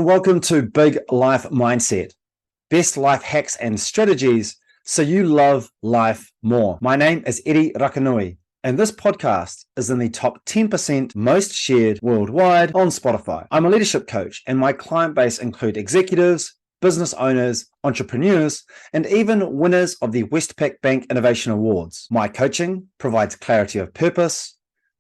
and welcome to Big Life Mindset, best life hacks and strategies so you love life more. My name is Eddie Rakanui, and this podcast is in the top 10% most shared worldwide on Spotify. I'm a leadership coach, and my client base include executives, business owners, entrepreneurs, and even winners of the Westpac Bank Innovation Awards. My coaching provides clarity of purpose,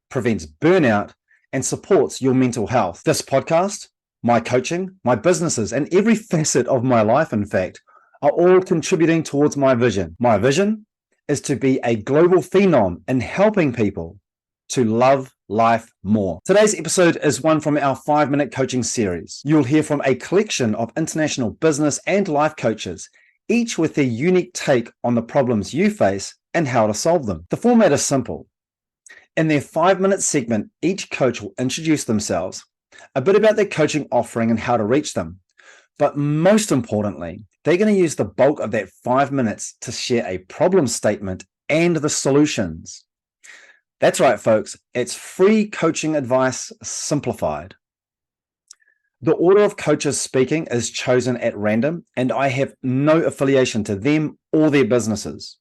prevents burnout, and supports your mental health. This podcast, my coaching, my businesses, and every facet of my life, in fact, are all contributing towards my vision. My vision is to be a global phenom in helping people to love life more. Today's episode is one from our 5-minute coaching series. You'll hear from a collection of international business and life coaches, each with their unique take on the problems you face and how to solve them. The format is simple. In their 5-minute segment, each coach will introduce themselves, a bit about their coaching offering and how to reach them. But most importantly, they're going to use the bulk of that 5 minutes to share a problem statement and the solutions. That's right, folks. It's free coaching advice simplified. The order of coaches speaking is chosen at random, and I have no affiliation to them or their businesses.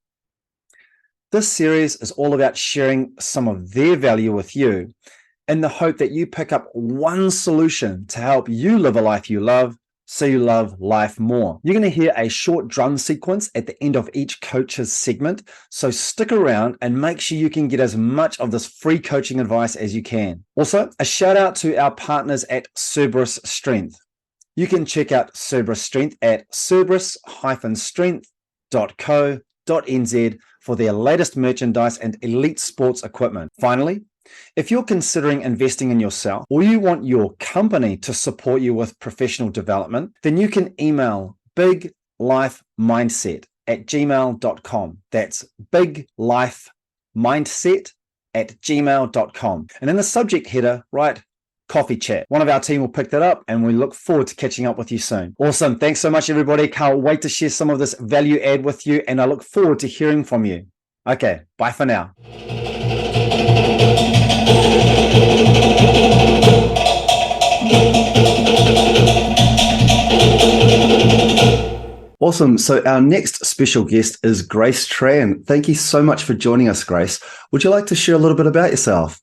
This series is all about sharing some of their value with you in the hope that you pick up one solution to help you live a life you love so you love life more. You're going to hear a short drum sequence at the end of each coach's segment, so stick around and make sure you can get as much of this free coaching advice as you can. Also, a shout out to our partners at Cerberus Strength. You can check out Cerberus Strength at cerberus-strength.co.nz for their latest merchandise and elite sports equipment. Finally, if you're considering investing in yourself or you want your company to support you with professional development, then you can email biglifemindset@gmail.com. That's biglifemindset@gmail.com. And in the subject header, write coffee chat. One of our team will pick that up, and we look forward to catching up with you soon. Awesome. Thanks so much, everybody. Can't wait to share some of this value add with you, and I look forward to hearing from you. Okay, bye for now. Awesome. So our next special guest is Grace Tran. Thank you so much for joining us, Grace. Would you like to share a little bit about yourself?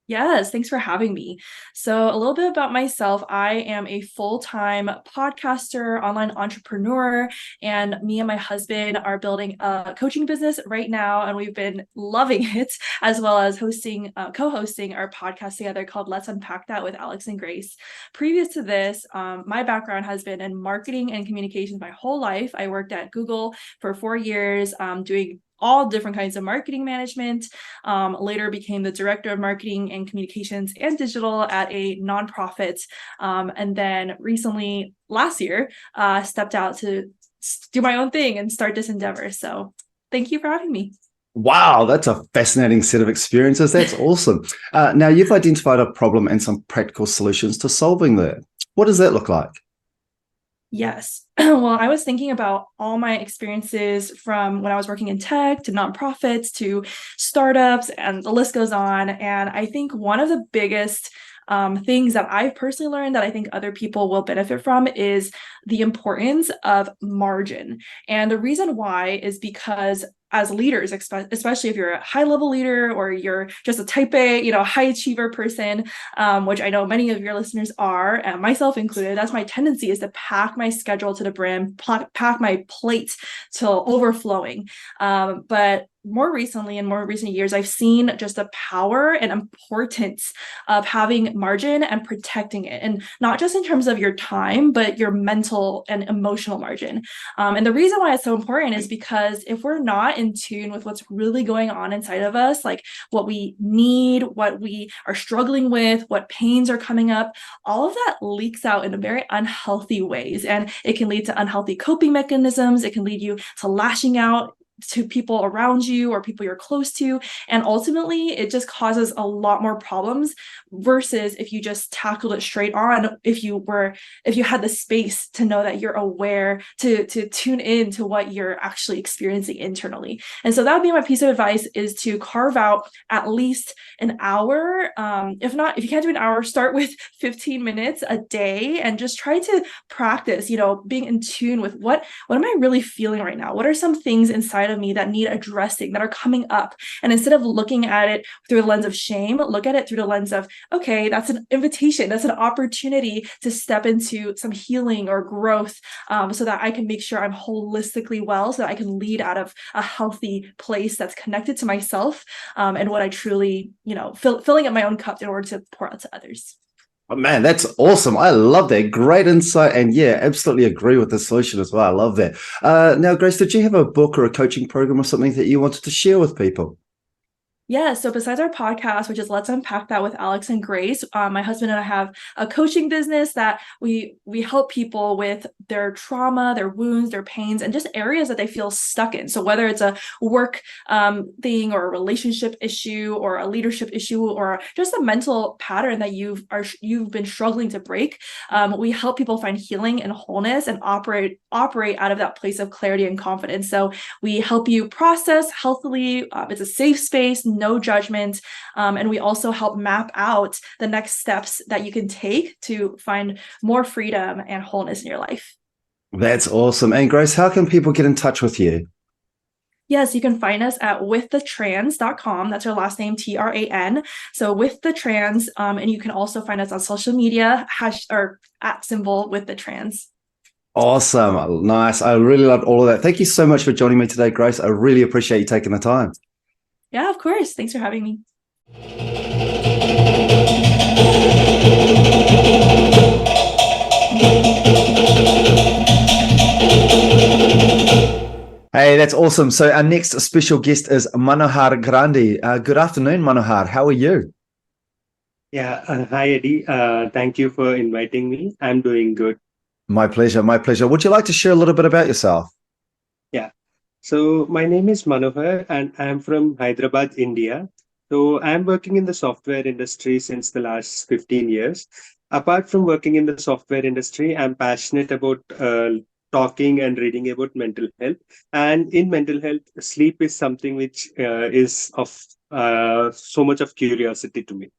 Yes, thanks for having me. So a little bit about myself. I am a full-time podcaster, online entrepreneur, and me and my husband are building a coaching business right now, and we've been loving it, as well as co-hosting our podcast together called Let's Unpack That with Alex and Grace. Previous to this, my background has been in marketing and communications my whole life. I worked at Google for 4 years, doing all different kinds of marketing management. Later became the director of marketing and communications and digital at a nonprofit. And then recently, last year, stepped out to do my own thing and start this endeavor. So thank you for having me. Wow, that's a fascinating set of experiences. That's awesome. Now, you've identified a problem and some practical solutions to solving that. What does that look like? Yes. Well, I was thinking about all my experiences from when I was working in tech to nonprofits to startups, and the list goes on. And I think one of the biggest things that I've personally learned that I think other people will benefit from is the importance of margin. And the reason why is because as leaders, especially if you're a high level leader or you're just a type A, high achiever person, which I know many of your listeners are, and myself included, that's my tendency, is to pack my schedule to the brim, pack my plate to overflowing. But more recently, in more recent years, I've seen just the power and importance of having margin and protecting it. And not just in terms of your time, but your mental and emotional margin. And the reason why it's so important is because if we're not in tune with what's really going on inside of us, like what we need, what we are struggling with, what pains are coming up, all of that leaks out in very unhealthy ways. And it can lead to unhealthy coping mechanisms. It can lead you to lashing out to people around you or people you're close to. And ultimately, it just causes a lot more problems versus if you just tackled it straight on, if you had the space to know that you're aware, to tune in to what you're actually experiencing internally. And so that would be my piece of advice, is to carve out at least an hour. If not, if you can't do an hour, start with 15 minutes a day and just try to practice, being in tune with what am I really feeling right now? What are some things inside of me that need addressing, that are coming up? And instead of looking at it through the lens of shame, look at it through the lens of, okay, that's an invitation, that's an opportunity to step into some healing or growth, so that I can make sure I'm holistically well, so that I can lead out of a healthy place that's connected to myself, and what I truly, filling up my own cup in order to pour out to others. Oh, man, that's awesome. I love that. Great insight. And yeah, absolutely agree with the solution as well. I love that. Now, Grace, did you have a book or a coaching program or something that you wanted to share with people? Yeah, so besides our podcast, which is Let's Unpack That with Alex and Grace, my husband and I have a coaching business that we help people with their trauma, their wounds, their pains, and just areas that they feel stuck in. So whether it's a work thing or a relationship issue or a leadership issue or just a mental pattern that you've been struggling to break, we help people find healing and wholeness and operate out of that place of clarity and confidence. So we help you process healthily. It's a safe space, no judgment. And we also help map out the next steps that you can take to find more freedom and wholeness in your life. That's awesome. And Grace, how can people get in touch with you? Yes, you can find us at withthetrans.com. That's our last name, TRAN. So with the trans, and you can also find us on social media, or at symbol with the trans. Awesome. Nice. I really loved all of that. Thank you so much for joining me today, Grace. I really appreciate you taking the time. Yeah, of course. Thanks for having me. Hey, that's awesome. So our next special guest is Manohar Grandi. Good afternoon, Manohar. How are you? Yeah, hi Eddie. Thank you for inviting me. I'm doing good. My pleasure. My pleasure. Would you like to share a little bit about yourself? Yeah. So my name is Manohar and I'm from Hyderabad, India. So I'm working in the software industry since the last 15 years. Apart from working in the software industry, I'm passionate about talking and reading about mental health. And in mental health, sleep is something which is of so much of curiosity to me.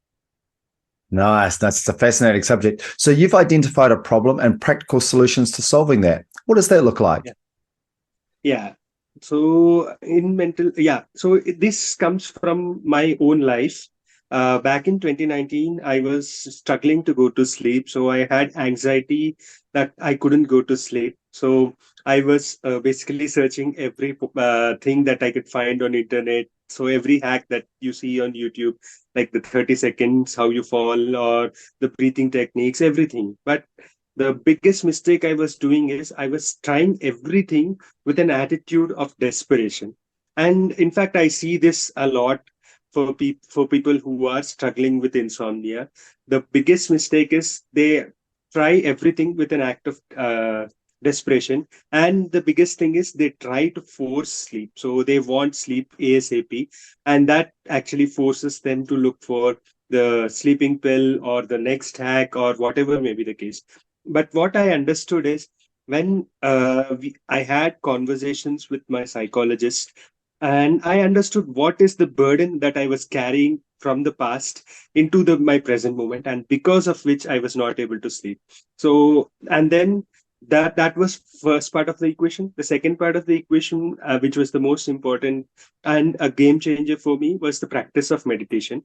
Nice. That's a fascinating subject. So you've identified a problem and practical solutions to solving that. What does that look like? Yeah. So this comes from my own life. Back in 2019, I was struggling to go to sleep. So I had anxiety that I couldn't go to sleep. So I was basically searching every thing that I could find on internet. So every hack that you see on YouTube, like the 30 seconds, how you fall, or the breathing techniques, everything. But the biggest mistake I was doing is I was trying everything with an attitude of desperation. And in fact, I see this a lot for people who are struggling with insomnia. The biggest mistake is they try everything with an act of desperation. And the biggest thing is they try to force sleep. So they want sleep ASAP. And that actually forces them to look for the sleeping pill or the next hack or whatever may be the case. But what I understood is when I had conversations with my psychologist, and I understood what is the burden that I was carrying from the past into my present moment, and because of which I was not able to sleep. So, and then that was first part of the equation. The second part of the equation, which was the most important and a game changer for me, was the practice of meditation.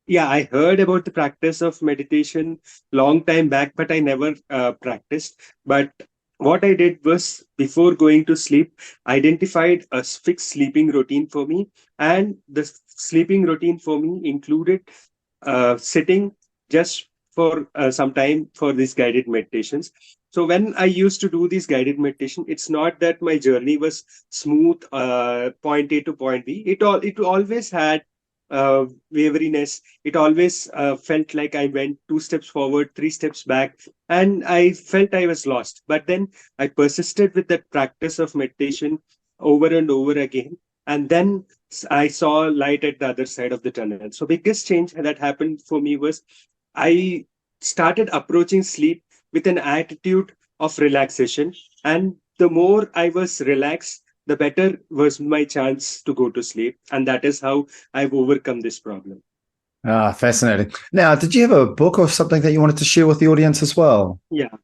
Yeah, I heard about the practice of meditation long time back, but I never practiced. But what I did was before going to sleep, identified a fixed sleeping routine for me. And the sleeping routine for me included sitting just for some time for these guided meditations. So when I used to do these guided meditation, it's not that my journey was smooth, point A to point B. It always had wariness. It always felt like I went two steps forward, three steps back, and I felt I was lost. But then I persisted with that practice of meditation over and over again. And then I saw light at the other side of the tunnel. So biggest change that happened for me was I started approaching sleep with an attitude of relaxation. And the more I was relaxed, the better was my chance to go to sleep. And that is how I've overcome this problem. Ah, fascinating. Now, did you have a book or something that you wanted to share with the audience as well? Yeah.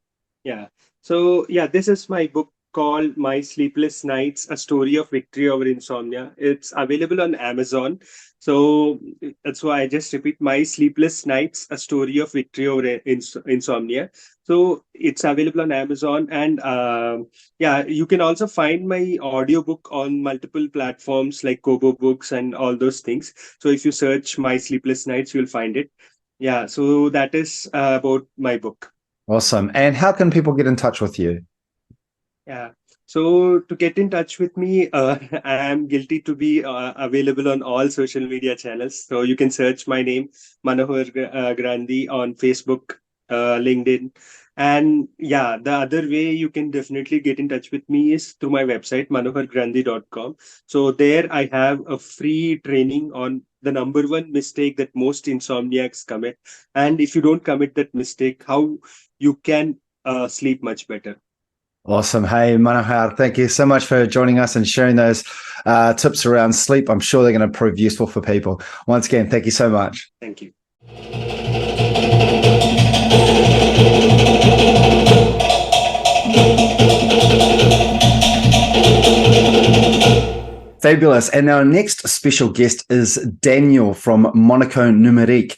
Yeah. So, yeah, this is my book called My Sleepless Nights, A Story of Victory Over Insomnia. It's available on Amazon. So, that's why I just repeat My Sleepless Nights, A Story of Victory Over Insomnia. So, it's available on Amazon. And yeah, you can also find my audiobook on multiple platforms like Kobo Books and all those things. So, if you search My Sleepless Nights, you'll find it. Yeah. So, that is about my book. Awesome. And how can people get in touch with you? Yeah. So to get in touch with me, I am guilty to be available on all social media channels. So you can search my name, Manohar Grandi, on Facebook, LinkedIn. And yeah, the other way you can definitely get in touch with me is through my website, manohargrandi.com. So there I have a free training on the number one mistake that most insomniacs commit. And if you don't commit that mistake, how you can sleep much better. Awesome. Hey, Manohar, thank you so much for joining us and sharing those tips around sleep. I'm sure they're going to prove useful for people. Once again, thank you so much. Thank you. Fabulous. And our next special guest is Daniel from Monaco Numérique.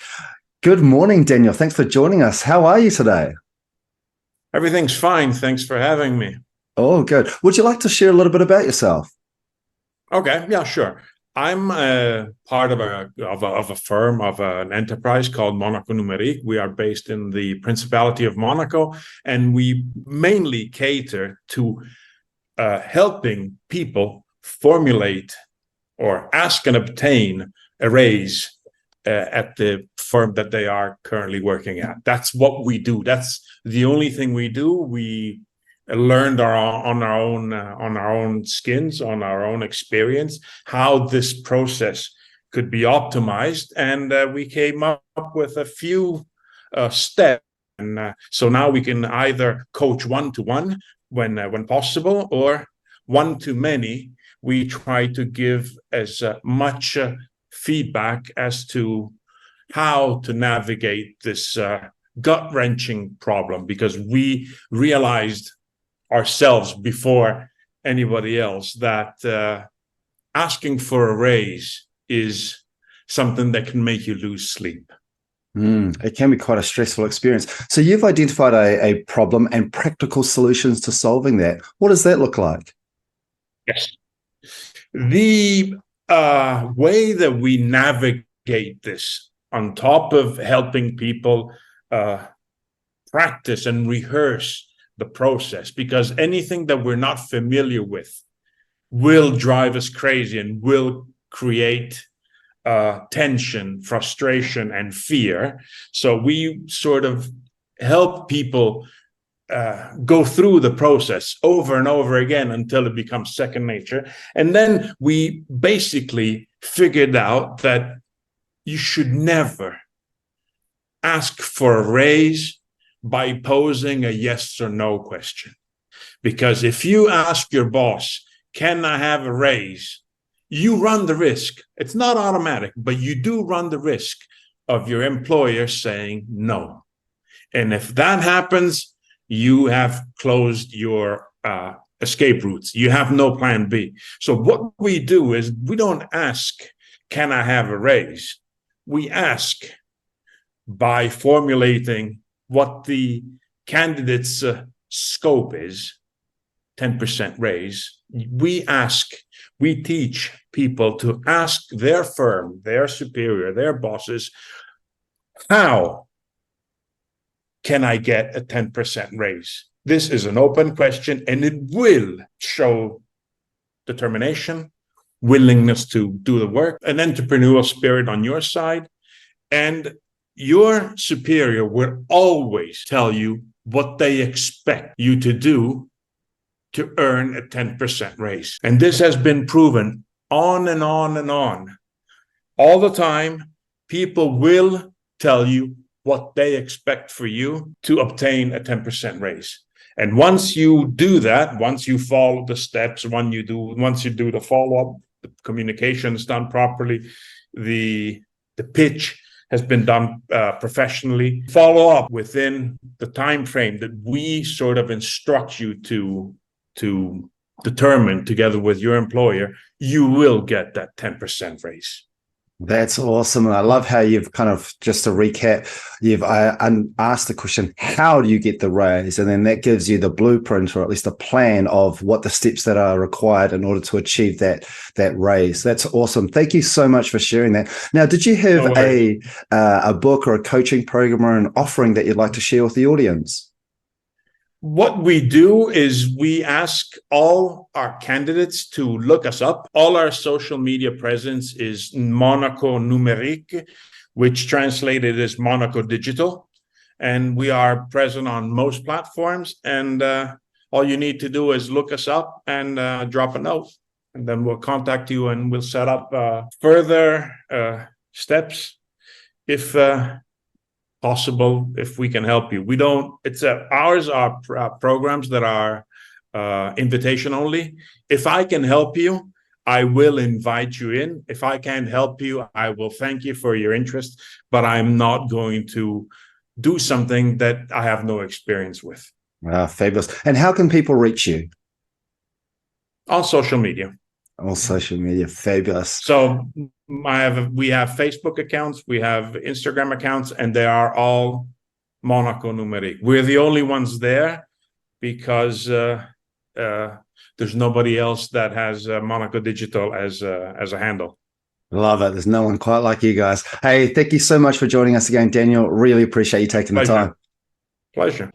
Good morning, Daniel. Thanks for joining us. How are you today? Everything's fine. Thanks for having me. Oh, good. Would you like to share a little bit about yourself? Okay, yeah, sure. I'm part of a firm, of an enterprise called Monaco Numérique. We are based in the Principality of Monaco, and we mainly cater to helping people formulate or ask and obtain a raise at the firm that they are currently working at. That's what we do. That's the only thing we do. We learned on our own skins, on our own experience, how this process could be optimized, and we came up with a few steps. And so now we can either coach one-to-one when possible, or one-to-many. We try to give as much feedback as to how to navigate this gut-wrenching problem, because we realized ourselves before anybody else that asking for a raise is something that can make you lose sleep. It can be quite a stressful experience. So you've identified a problem and practical solutions to solving that. What does that look like? Yes. The way that we navigate this, on top of helping people practice and rehearse the process, because anything that we're not familiar with will drive us crazy and will create tension, frustration, and fear. So we sort of help people go through the process over and over again until it becomes second nature. And then we basically figured out that you should never ask for a raise by posing a yes or no question. Because if you ask your boss, can I have a raise? You run the risk. It's not automatic, but you do run the risk of your employer saying no. And if that happens, you have closed your escape routes. You have no plan B. So what we do is we don't ask, can I have a raise? We ask by formulating what the candidate's scope is, 10% raise. We teach people to ask their firm, their superior, their bosses, how can I get a 10% raise? This is an open question, and it will show determination, willingness to do the work, an entrepreneurial spirit on your side. And your superior will always tell you what they expect you to do to earn a 10% raise. And this has been proven on and on and on. All the time, people will tell you what they expect for you to obtain a 10% raise. And once you do that, once you follow the steps, once you do the follow-up, the communication is done properly, the pitch has been done professionally, follow up within the time frame that we sort of instruct you to determine together with your employer, you will get that 10% raise. That's awesome. And I love how you've kind of, just to recap, you've asked the question, how do you get the raise? And then that gives you the blueprint, or at least a plan of what the steps that are required in order to achieve that raise. That's awesome. Thank you so much for sharing that. Now, did you have a book or a coaching program or an offering that you'd like to share with the audience? What we do is we ask all our candidates to look us up. All our social media presence is Monaco Numérique, which translated is Monaco Digital. And we are present on most platforms. And all you need to do is look us up and drop a note. And then we'll contact you and we'll set up further steps if possible, if we can help you. Ours are programs that are invitation only. If I can help you, I will invite you in. If I can't help you, I will thank you for your interest, but I'm not going to do something that I have no experience with. Fabulous. And how can people reach you? On social media. On social media. Fabulous. So we have Facebook accounts, we have Instagram accounts, and they are all Monaco Numérique. We're the only ones there because there's nobody else that has Monaco Digital as a handle. Love it. There's no one quite like you guys. Hey, thank you so much for joining us again, Daniel. Really appreciate you taking the time. Pleasure.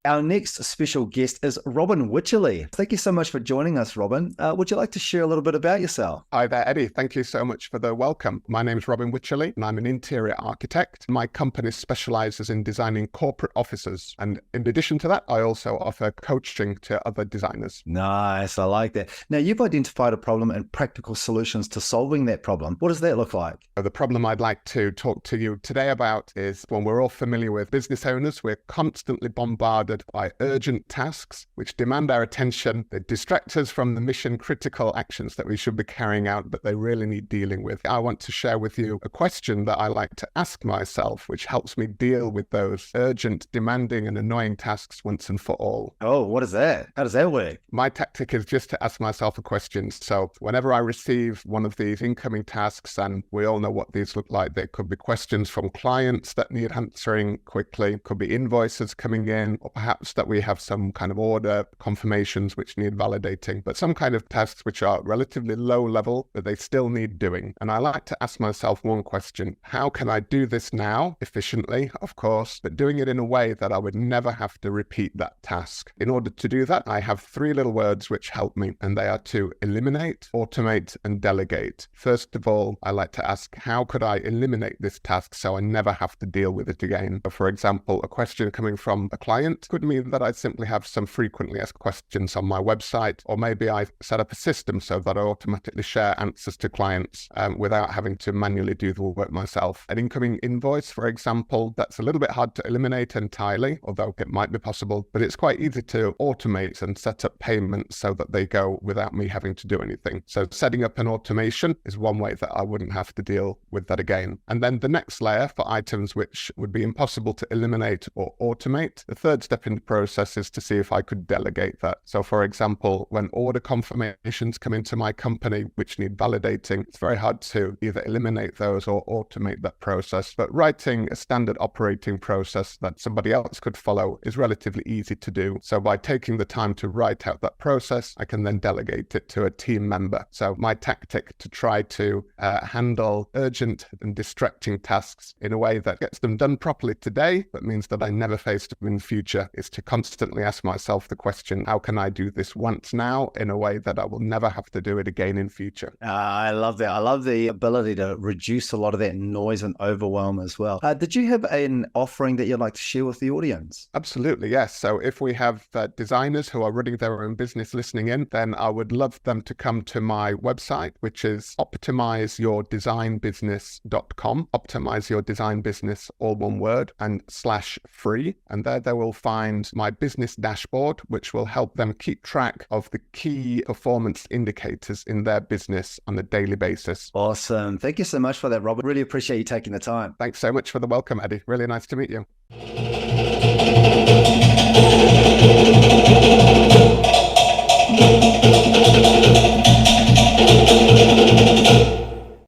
Our next special guest is Robin Wycherley. Thank you so much for joining us, Robin. Would you like to share a little bit about yourself? Hi there, Eddie. Thank you so much for the welcome. My name is Robin Wycherley, and I'm an interior architect. My company specializes in designing corporate offices. And in addition to that, I also offer coaching to other designers. Nice. I like that. Now, you've identified a problem and practical solutions to solving that problem. What does that look like? The problem I'd like to talk to you today about is one we're all familiar with. Business owners, we're constantly bombarded by urgent tasks which demand our attention. They distract us from the mission critical actions that we should be carrying out, but they really need dealing with. I want to share with you a question that I like to ask myself, which helps me deal with those urgent, demanding, and annoying tasks once and for all. Oh, what is that? How does that work? My tactic is just to ask myself a question. So whenever I receive one of these incoming tasks, and we all know what these look like, there could be questions from clients that need answering quickly, could be invoices coming in, or perhaps that we have some kind of order confirmations which need validating, but some kind of tasks which are relatively low level, but they still need doing. And I like to ask myself one question: how can I do this now efficiently, of course, but doing it in a way that I would never have to repeat that task? In order to do that, I have three little words which help me, and they are to eliminate, automate, and delegate. First of all, I like to ask, how could I eliminate this task so I never have to deal with it again? For example, a question coming from a client could mean that I simply have some frequently asked questions on my website, or maybe I set up a system so that I automatically share answers to clients without having to manually do the work myself. An incoming invoice, for example, that's a little bit hard to eliminate entirely, although it might be possible, but it's quite easy to automate and set up payments so that they go without me having to do anything. So setting up an automation is one way that I wouldn't have to deal with that again. And then the next layer, for items which would be impossible to eliminate or automate, the third step in the process is to see if I could delegate that. So for example, when order confirmations come into my company which need validating, it's very hard to either eliminate those or automate that process. But writing a standard operating process that somebody else could follow is relatively easy to do. So by taking the time to write out that process, I can then delegate it to a team member. So my tactic to try to handle urgent and distracting tasks in a way that gets them done properly today, but means that I never face them in the future, is to constantly ask myself the question, how can I do this once now in a way that I will never have to do it again in future? I love that. I love the ability to reduce a lot of that noise and overwhelm as well. Did you have an offering that you'd like to share with the audience? Absolutely, yes. So if we have designers who are running their own business listening in, then I would love them to come to my website, which is optimizeyourdesignbusiness.com. Optimize Your Design Business, all one word, and /free. And there they will find my business dashboard, which will help them keep track of the key performance indicators in their business on a daily basis. Awesome. Thank you so much for that, Robert. Really appreciate you taking the time. Thanks so much for the welcome, Eddie. Really nice to meet you.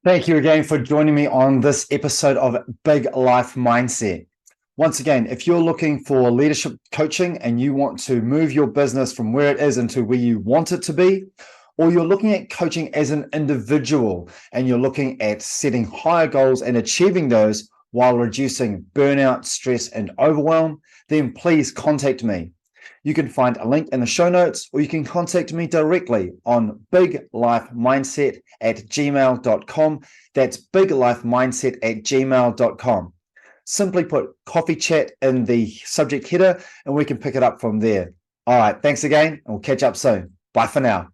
Thank you again for joining me on this episode of Big Life Mindset. Once again, if you're looking for leadership coaching and you want to move your business from where it is into where you want it to be, or you're looking at coaching as an individual and you're looking at setting higher goals and achieving those while reducing burnout, stress, and overwhelm, then please contact me. You can find a link in the show notes, or you can contact me directly on biglifemindset@gmail.com. That's biglifemindset@gmail.com. Simply put coffee chat in the subject header and we can pick it up from there. All right, thanks again, and we'll catch up soon. Bye for now.